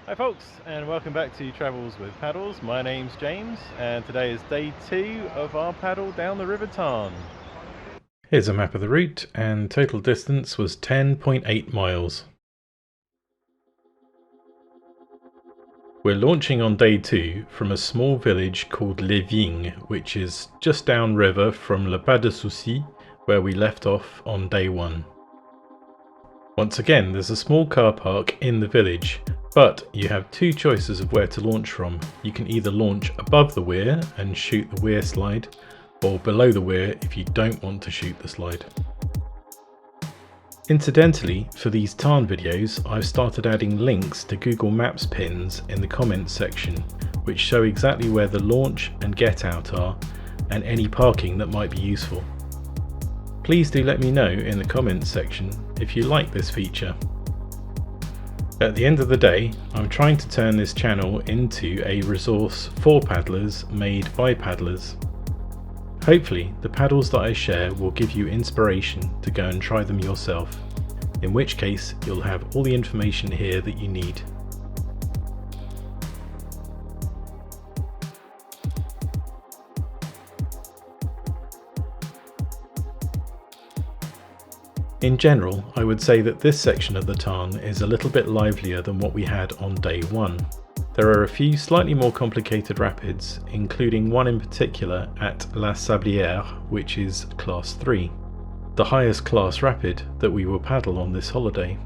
Hi folks, and welcome back to Travels with Paddles. My name's James, and today is day 2 of our paddle down the River Tarn. Here's a map of the route, and total distance was 10.8 miles. We're launching on day 2 from a small village called Les Vignes, which is just downriver from Le Pas de Souci, where we left off on day 1. Once again, there's a small car park in the village, but you have two choices of where to launch from. You can either launch above the weir and shoot the weir slide, or below the weir if you don't want to shoot the slide. Incidentally, for these Tarn videos, I've started adding links to Google Maps pins in the comments section, which show exactly where the launch and get out are, and any parking that might be useful. Please do let me know in the comments section if you like this feature. At the end of the day, I'm trying to turn this channel into a resource for paddlers made by paddlers. Hopefully, the paddles that I share will give you inspiration to go and try them yourself, in which case you'll have all the information here that you need. In general, I would say that this section of the Tarn is a little bit livelier than what we had on day 1. There are a few slightly more complicated rapids, including one in particular at La Sabliere, which is class 3, the highest class rapid that we will paddle on this holiday.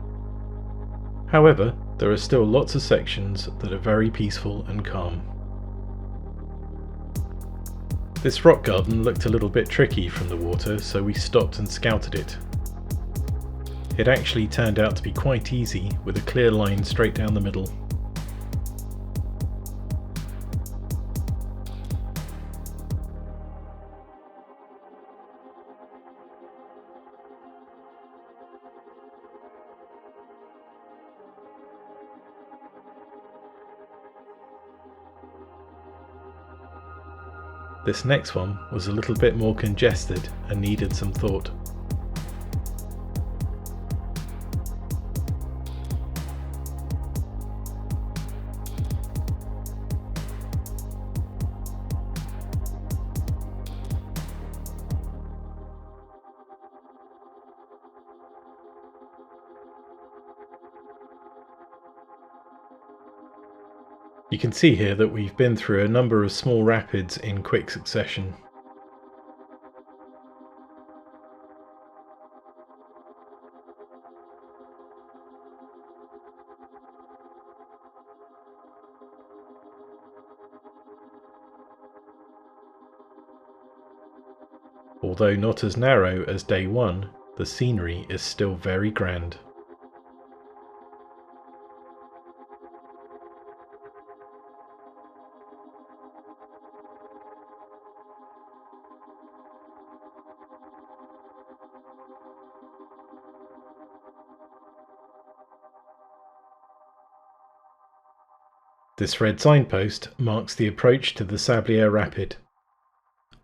However, there are still lots of sections that are very peaceful and calm. This rock garden looked a little bit tricky from the water, so we stopped and scouted it. It actually turned out to be quite easy, with a clear line straight down the middle. This next one was a little bit more congested and needed some thought. You can see here that we've been through a number of small rapids in quick succession. Although not as narrow as day 1, the scenery is still very grand. This red signpost marks the approach to the Sabliere Rapid.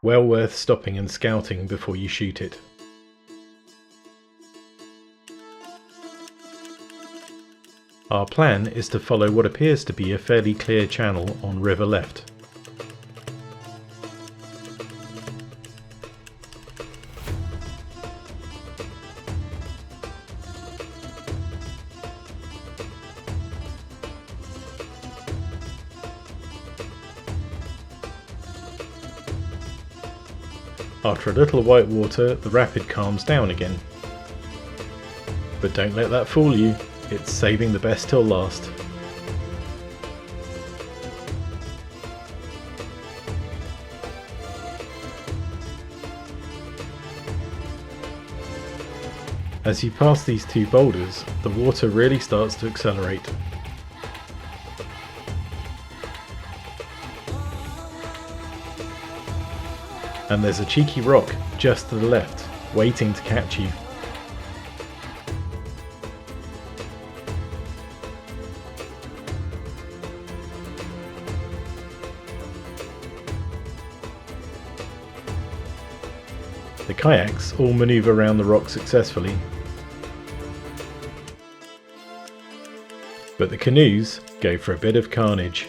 Well worth stopping and scouting before you shoot it. Our plan is to follow what appears to be a fairly clear channel on river left. After a little white water, the rapid calms down again. But don't let that fool you, it's saving the best till last. As you pass these two boulders, the water really starts to accelerate. And there's a cheeky rock just to the left, waiting to catch you. The kayaks all manoeuvre around the rock successfully, but the canoes go for a bit of carnage.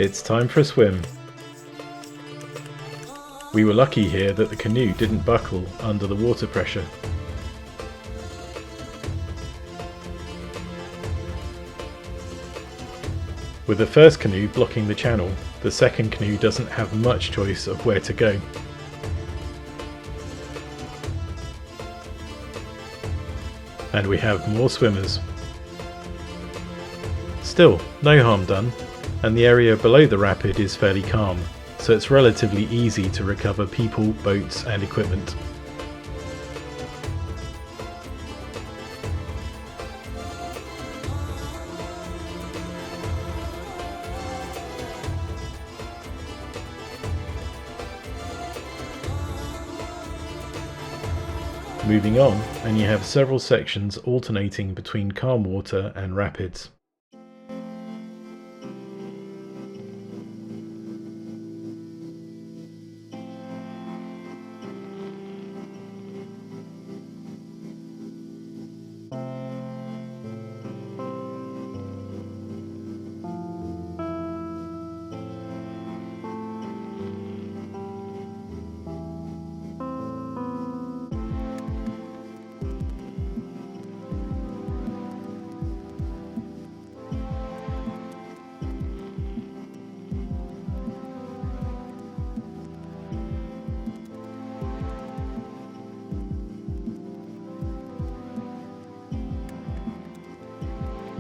It's time for a swim. We were lucky here that the canoe didn't buckle under the water pressure. With the first canoe blocking the channel, the second canoe doesn't have much choice of where to go. And we have more swimmers. Still, no harm done, and the area below the rapid is fairly calm, so it's relatively easy to recover people, boats and equipment. Moving on, and you have several sections alternating between calm water and rapids.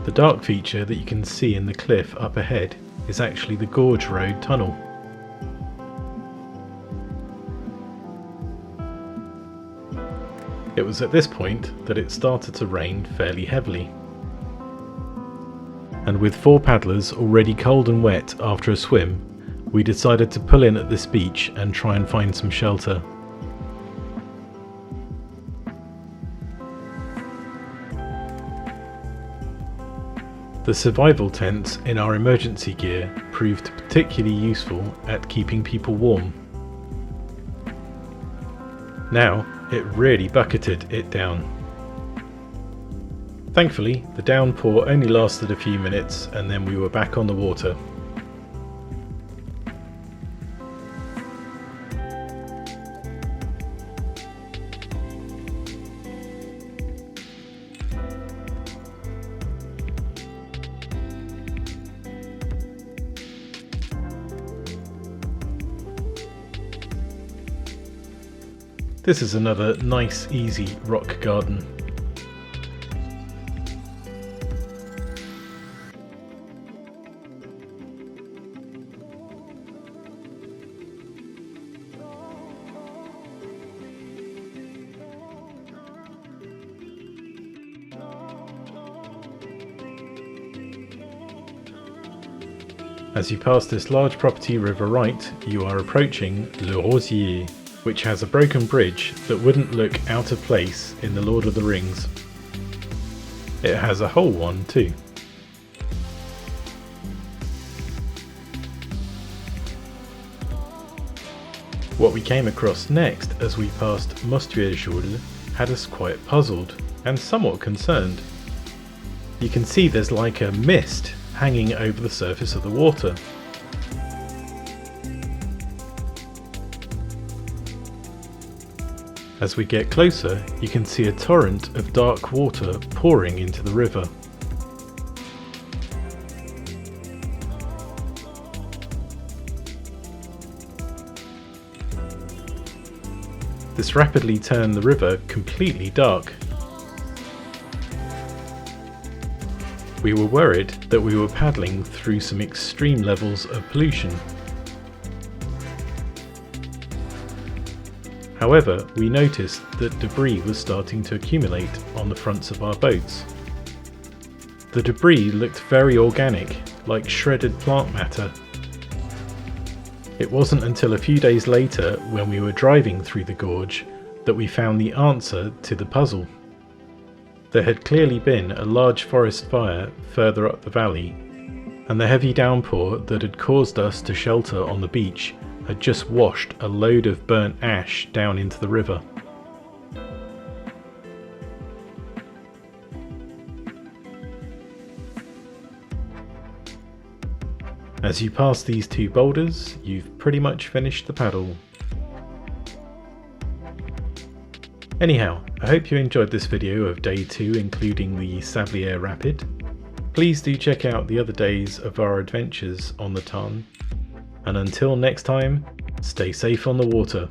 The dark feature that you can see in the cliff up ahead is actually the Gorge Road tunnel. It was at this point that it started to rain fairly heavily. And with 4 paddlers already cold and wet after a swim, we decided to pull in at this beach and try and find some shelter. The survival tents in our emergency gear proved particularly useful at keeping people warm. Now it really bucketed it down. Thankfully, the downpour only lasted a few minutes and then we were back on the water. This is another nice, easy rock garden. As you pass this large property river right, you are approaching Le Rosier, which has a broken bridge that wouldn't look out of place in The Lord of the Rings. It has a whole one too. What we came across next as we passed Mostuer-Joule had us quite puzzled and somewhat concerned. You can see there's like a mist hanging over the surface of the water. As we get closer, you can see a torrent of dark water pouring into the river. This rapidly turned the river completely dark. We were worried that we were paddling through some extreme levels of pollution. However, we noticed that debris was starting to accumulate on the fronts of our boats. The debris looked very organic, like shredded plant matter. It wasn't until a few days later, when we were driving through the gorge, that we found the answer to the puzzle. There had clearly been a large forest fire further up the valley, and the heavy downpour that had caused us to shelter on the beach had just washed a load of burnt ash down into the river. As you pass these two boulders, you've pretty much finished the paddle. Anyhow, I hope you enjoyed this video of day 2 including the Sabliere Rapid. Please do check out the other days of our adventures on the Tarn. And until next time, stay safe on the water.